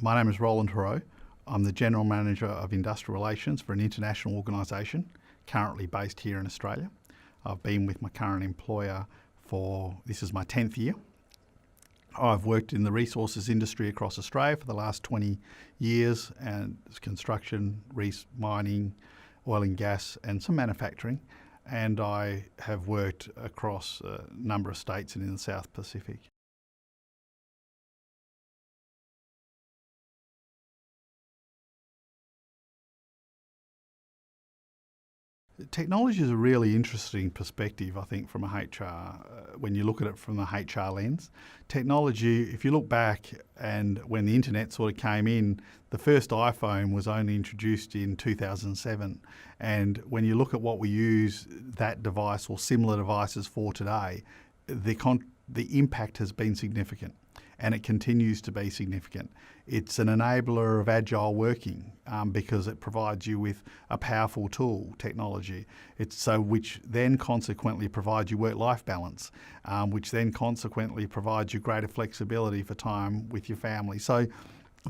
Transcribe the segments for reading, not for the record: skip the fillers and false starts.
My name is Roland Houareau. I'm the General Manager of Industrial Relations for an international organisation currently based here in Australia. I've been with my current employer this is my 10th year. I've worked in the resources industry across Australia for the last 20 years, and construction, mining, oil and gas, and some manufacturing. And I have worked across a number of states and in the South Pacific. Technology is a really interesting perspective, I think, from a HR, when you look at it from the HR lens. Technology, if you look back and when the internet sort of came in, the first iPhone was only introduced in 2007. And when you look at what we use that device or similar devices for today, the impact has been significant. And it continues to be significant. It's an enabler of agile working because it provides you with a powerful tool, technology. Which then consequently provides you work-life balance, which then consequently provides you greater flexibility for time with your family. So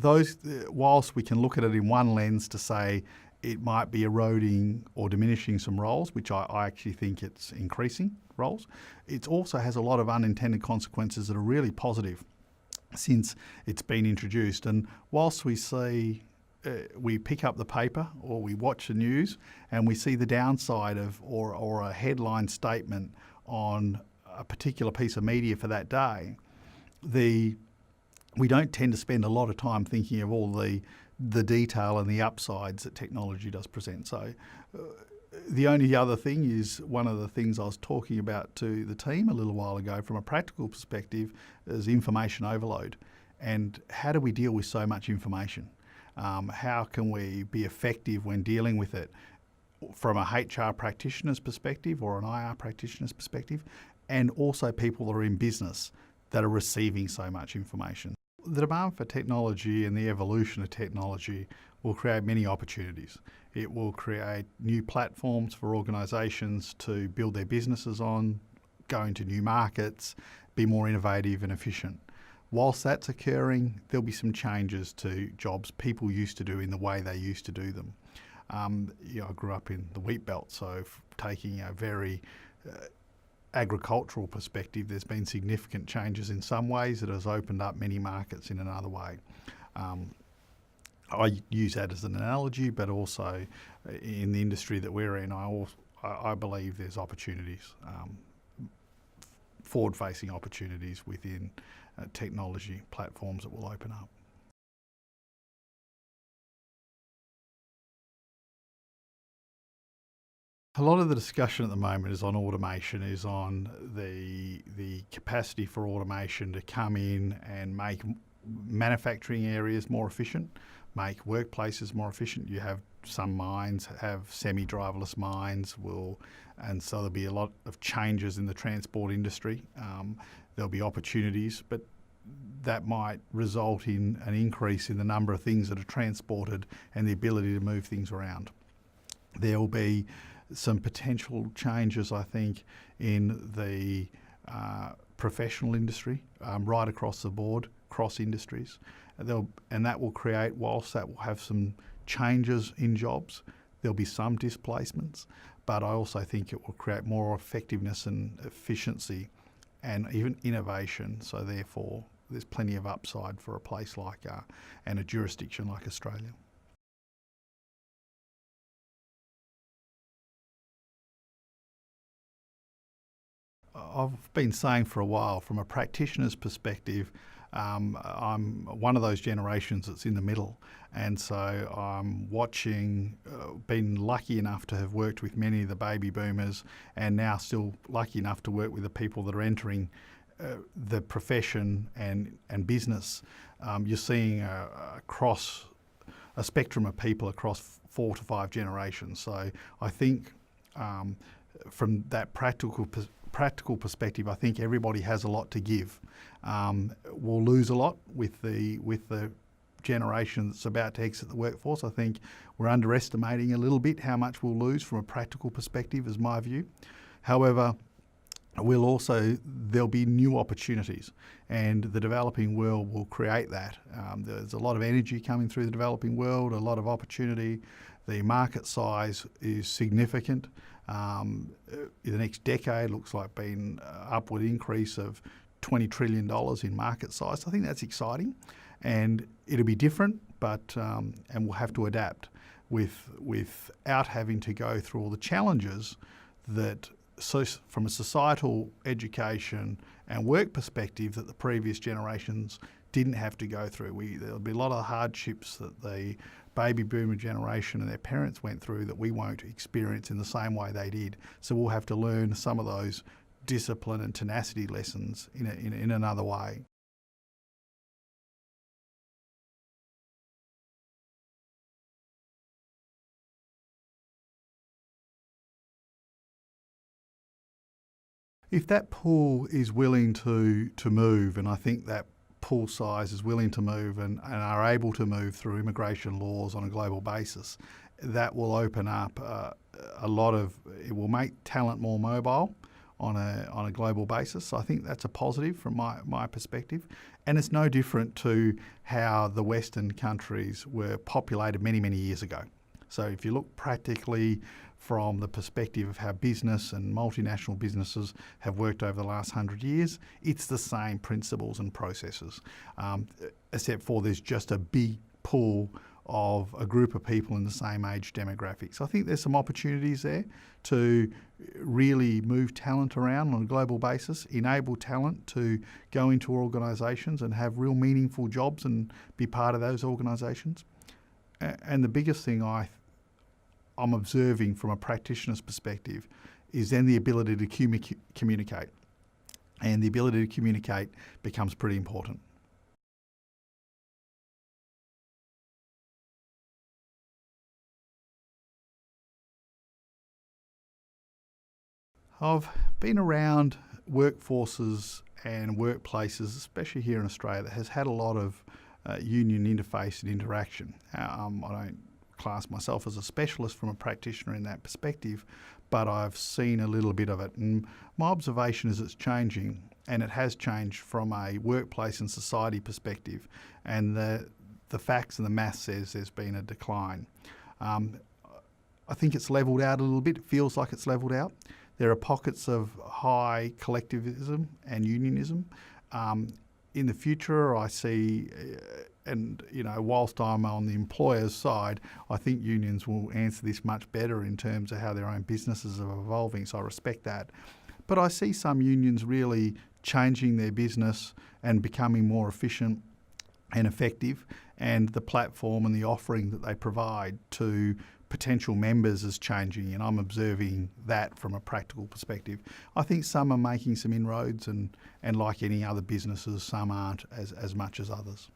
whilst we can look at it in one lens to say it might be eroding or diminishing some roles, which I actually think it's increasing roles, it also has a lot of unintended consequences that are really positive since it's been introduced. And whilst we see, we pick up the paper or we watch the news and we see the downside of or a headline statement on a particular piece of media for that day, we don't tend to spend a lot of time thinking of all the detail and the upsides that technology does present. So the only other thing is one of the things I was talking about to the team a little while ago from a practical perspective is information overload. And how do we deal with so much information? How can we be effective when dealing with it from a HR practitioner's perspective or an IR practitioner's perspective, and also people that are in business that are receiving so much information? The demand for technology and the evolution of technology will create many opportunities. It will create new platforms for organisations to build their businesses on, go into new markets, be more innovative and efficient. Whilst that's occurring, there'll be some changes to jobs people used to do in the way they used to do them. I grew up in the wheat belt, so taking a very agricultural perspective, there's been significant changes in some ways that has opened up many markets in another way. I use that as an analogy, but also in the industry that we're in, I believe there's opportunities, forward-facing opportunities within technology platforms that will open up. A lot of the discussion at the moment is on automation, is on the capacity for automation to come in and make manufacturing areas more efficient, make workplaces more efficient. You have some mines have semi-driverless mines, and so there'll be a lot of changes in the transport industry. There'll be opportunities, but that might result in an increase in the number of things that are transported and the ability to move things around. There will be some potential changes, I think, in the professional industry, right across the board, cross industries. And that will create, whilst that will have some changes in jobs, there'll be some displacements, but I also think it will create more effectiveness and efficiency and even innovation. So therefore, there's plenty of upside for a place like and a jurisdiction like Australia. I've been saying for a while, from a practitioner's perspective, I'm one of those generations that's in the middle, and so I'm watching, been lucky enough to have worked with many of the baby boomers, and now still lucky enough to work with the people that are entering the profession and business. You're seeing across a spectrum of people across 4 to 5 generations. So I think from that practical perspective, I think everybody has a lot to give. We'll lose a lot with the generation that's about to exit the workforce. I think we're underestimating a little bit how much we'll lose from a practical perspective, is my view. However, there'll be new opportunities, and the developing world will create that. There's a lot of energy coming through the developing world, a lot of opportunity. The market size is significant. In the next decade, looks like being upward increase of $20 trillion in market size. So I think that's exciting, and it'll be different, but and we'll have to adapt without having to go through all the challenges that, so from a societal, education and work perspective, that the previous generations didn't have to go through. There'll be a lot of hardships that the baby boomer generation and their parents went through that we won't experience in the same way they did. So we'll have to learn some of those discipline and tenacity lessons in another way. If that pool is willing to move, and I think that pool size is willing to move and are able to move through immigration laws on a global basis, that will open up it will make talent more mobile on a global basis. So I think that's a positive from my perspective. And it's no different to how the Western countries were populated many, many years ago. So if you look practically from the perspective of how business and multinational businesses have worked over the last 100 years, it's the same principles and processes, except for there's just a big pool of a group of people in the same age demographic. So I think there's some opportunities there to really move talent around on a global basis, enable talent to go into organisations and have real meaningful jobs and be part of those organisations. And the biggest thing I'm observing from a practitioner's perspective is then the ability to communicate. And the ability to communicate becomes pretty important. I've been around workforces and workplaces, especially here in Australia, that has had a lot of union interface and interaction. I don't class myself as a specialist from a practitioner in that perspective, but I've seen a little bit of it. And my observation is it's changing, and it has changed from a workplace and society perspective. And the facts and the math says there's been a decline. I think it's levelled out a little bit. It feels like it's levelled out. There are pockets of high collectivism and unionism. In the future, I see, whilst I'm on the employer's side, I think unions will answer this much better in terms of how their own businesses are evolving, so I respect that. But I see some unions really changing their business and becoming more efficient and effective, and the platform and the offering that they provide to potential members is changing, and I'm observing that from a practical perspective. I think some are making some inroads, and like any other businesses, some aren't as much as others.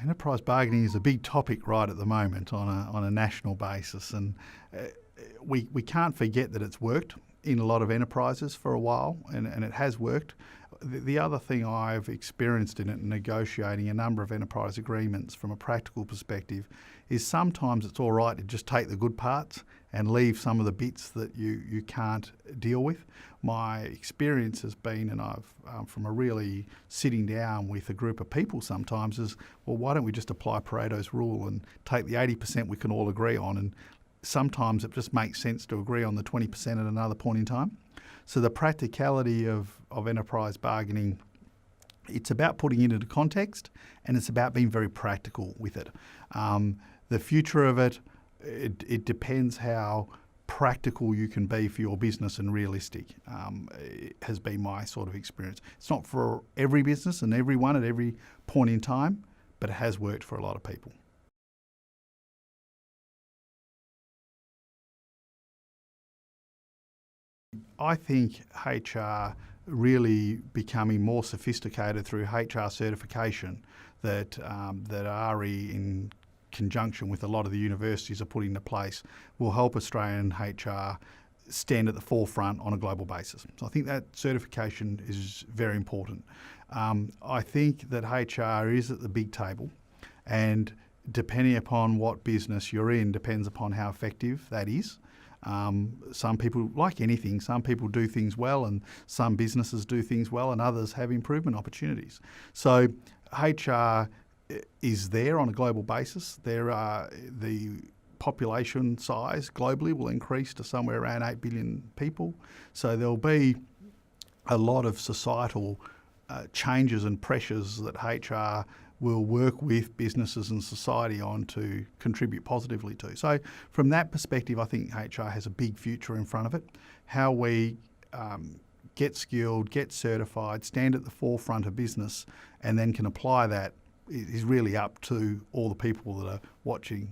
Enterprise bargaining is a big topic right at the moment on a national basis, and we can't forget that it's worked in a lot of enterprises for a while, and it has worked. The other thing I've experienced in it, negotiating a number of enterprise agreements from a practical perspective, is sometimes it's all right to just take the good parts and leave some of the bits that you can't deal with. My experience has been, and I've from a really sitting down with a group of people sometimes, is, well, why don't we just apply Pareto's rule and take the 80% we can all agree on, and sometimes it just makes sense to agree on the 20% at another point in time. So the practicality of enterprise bargaining, it's about putting it into context, and it's about being very practical with it. The future of it depends how practical you can be for your business and realistic. It has been my sort of experience. It's not for every business and everyone at every point in time, but it has worked for a lot of people. I think HR really becoming more sophisticated through HR certification that RE, in conjunction with a lot of the universities, are putting into place will help Australian HR stand at the forefront on a global basis. So I think that certification is very important. I think that HR is at the big table, and depending upon what business you're in depends upon how effective that is. Some people, like anything, some people do things well, and some businesses do things well, and others have improvement opportunities. So HR is there on a global basis. The population size globally will increase to somewhere around 8 billion people. So there'll be a lot of societal changes and pressures that HR will work with businesses and society on to contribute positively to. So from that perspective, I think HR has a big future in front of it. How we get skilled, get certified, stand at the forefront of business, and then can apply that is really up to all the people that are watching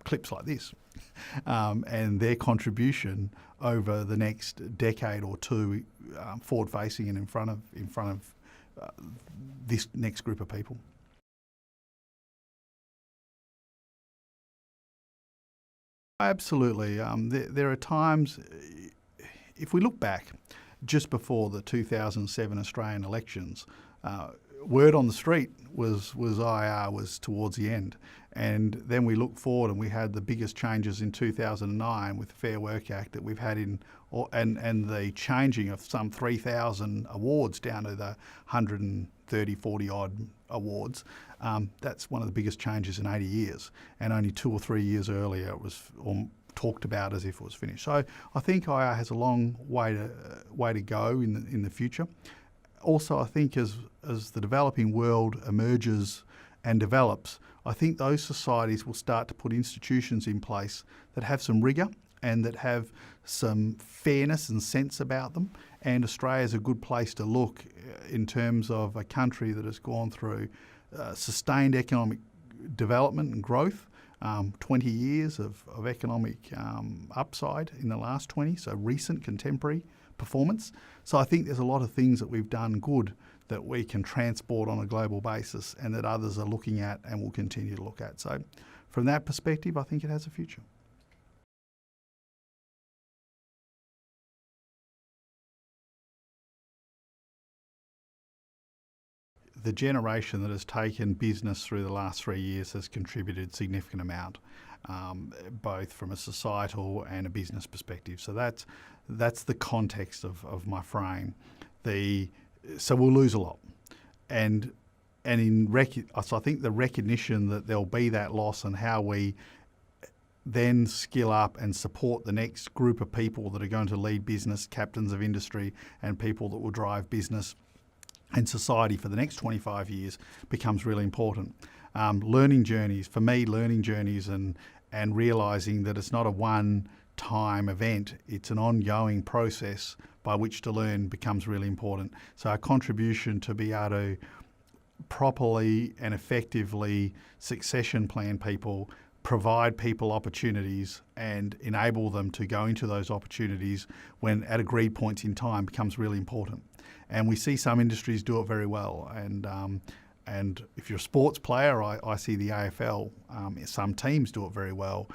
clips like this, and their contribution over the next decade or two, forward-facing and in front of this next group of people. Absolutely. There are times, if we look back, just before the 2007 Australian elections, word on the street was IR was towards the end. And then we look forward and we had the biggest changes in 2009 with the Fair Work Act that we've had and the changing of some 3,000 awards down to the 130, 40 odd awards. That's one of the biggest changes in 80 years. And only 2 or 3 years earlier it was talked about as if it was finished. So I think IR has a long way to go in the future. Also, I think as the developing world emerges and develops, I think those societies will start to put institutions in place that have some rigour and that have some fairness and sense about them. And Australia is a good place to look in terms of a country that has gone through sustained economic development and growth, 20 years of economic upside in the last 20, so recent contemporary performance. So I think there's a lot of things that we've done good that we can transport on a global basis and that others are looking at and will continue to look at. So from that perspective, I think it has a future. The generation that has taken business through the last 3 years has contributed a significant amount, both from a societal and a business perspective. So that's the context of my frame. So we'll lose a lot, so I think the recognition that there'll be that loss and how we then skill up and support the next group of people that are going to lead business, captains of industry, and people that will drive business and society for the next 25 years becomes really important. Learning journeys, for me, and realising that it's not a one-time event, it's an ongoing process by which to learn becomes really important. So our contribution to be able to properly and effectively succession plan people, provide people opportunities and enable them to go into those opportunities when at agreed points in time becomes really important. And we see some industries do it very well. And if you're a sports player, I see the AFL, some teams do it very well,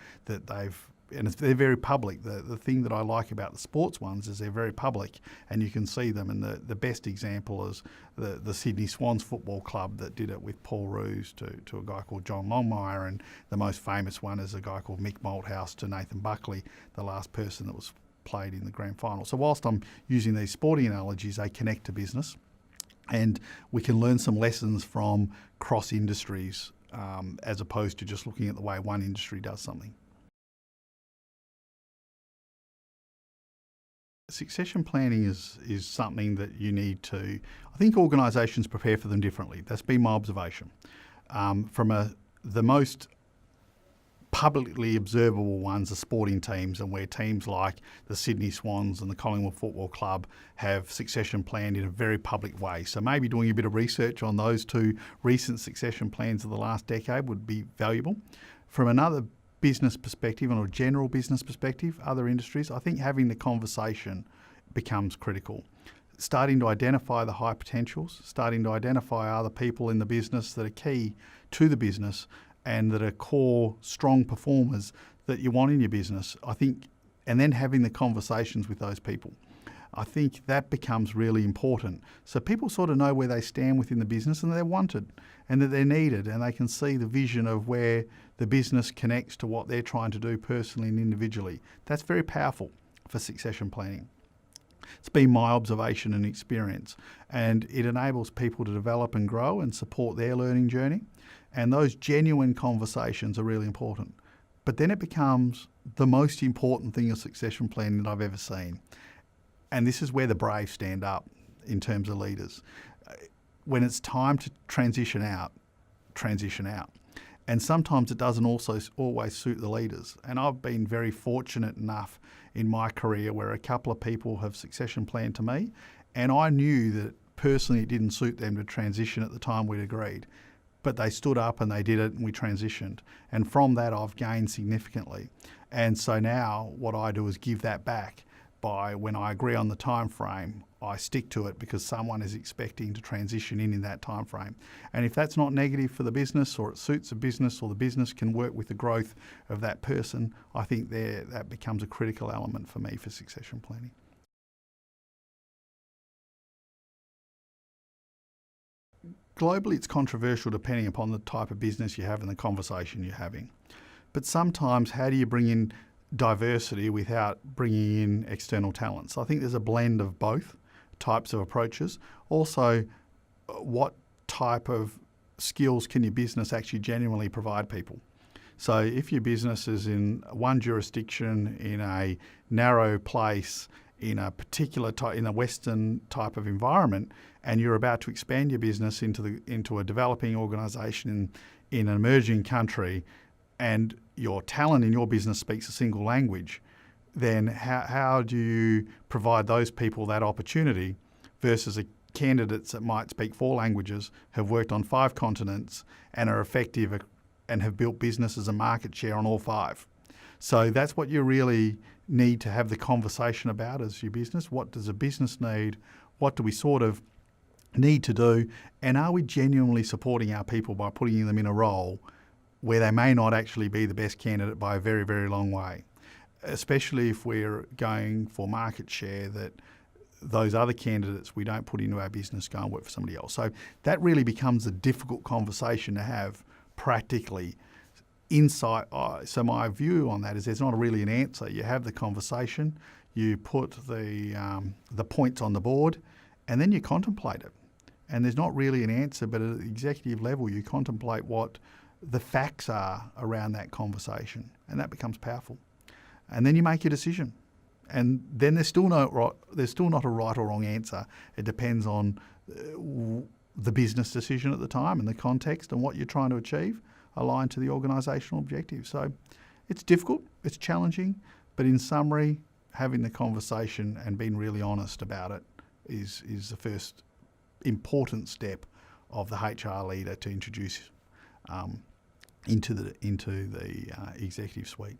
and they're very public. The thing that I like about the sports ones is they're very public and you can see them. And the best example is the Sydney Swans Football Club that did it with Paul Roos to a guy called John Longmire, and the most famous one is a guy called Mick Malthouse to Nathan Buckley, the last person that was played in the grand final. So whilst I'm using these sporting analogies, they connect to business and we can learn some lessons from cross industries as opposed to just looking at the way one industry does something. Succession planning is something that you need to, I think organisations prepare for them differently. That's been my observation. The most publicly observable ones are sporting teams, and where teams like the Sydney Swans and the Collingwood Football Club have succession planned in a very public way. So maybe doing a bit of research on those two recent succession plans of the last decade would be valuable. From another business perspective and a general business perspective, other industries, I think having the conversation becomes critical. Starting to identify the high potentials, starting to identify other people in the business that are key to the business and that are core, strong performers that you want in your business. I think and then having the conversations with those people. I think that becomes really important. So people sort of know where they stand within the business and they're wanted and that they're needed, and they can see the vision of where the business connects to what they're trying to do personally and individually. That's very powerful for succession planning. It's been my observation and experience, and it enables people to develop and grow and support their learning journey. And those genuine conversations are really important. But then it becomes the most important thing of succession planning that I've ever seen. And this is where the brave stand up in terms of leaders. When it's time to transition out, transition out. And sometimes it doesn't also always suit the leaders. And I've been very fortunate enough in my career where a couple of people have succession planned to me, and I knew that personally it didn't suit them to transition at the time we'd agreed. But they stood up and they did it, and we transitioned. And from that I've gained significantly. And so now what I do is give that back. By when I agree on the time frame, I stick to it because someone is expecting to transition in that time frame. And if that's not negative for the business, or it suits the business, or the business can work with the growth of that person, I think that becomes a critical element for me for succession planning. Globally, it's controversial depending upon the type of business you have and the conversation you're having. But sometimes, how do you bring in diversity without bringing in external talent? So I think there's a blend of both types of approaches. Also, what type of skills can your business actually genuinely provide people? So if your business is in one jurisdiction, in a narrow place, in a particular in a Western type of environment, and you're about to expand your business into a developing organisation in an emerging country, and your talent in your business speaks a single language, then how do you provide those people that opportunity versus candidates that might speak 4 languages, have worked on 5 continents, and are effective and have built businesses and market share on all 5? So that's what you really need to have the conversation about as your business. What does a business need? What do we sort of need to do? And are we genuinely supporting our people by putting them in a role where they may not actually be the best candidate by a very, very long way, especially if we're going for market share that those other candidates we don't put into our business go and work for somebody else. So that really becomes a difficult conversation to have practically. So my view on that is there's not really an answer. You have the conversation, you put the points on the board, and then you contemplate it. And there's not really an answer, but at the executive level, you contemplate what the facts are around that conversation, and that becomes powerful. And then you make your decision, and then there's still not a right or wrong answer. It depends on the business decision at the time and the context and what you're trying to achieve aligned to the organisational objective. So it's difficult, it's challenging, but in summary, having the conversation and being really honest about it is the first important step of the HR leader to introduce into the executive suite.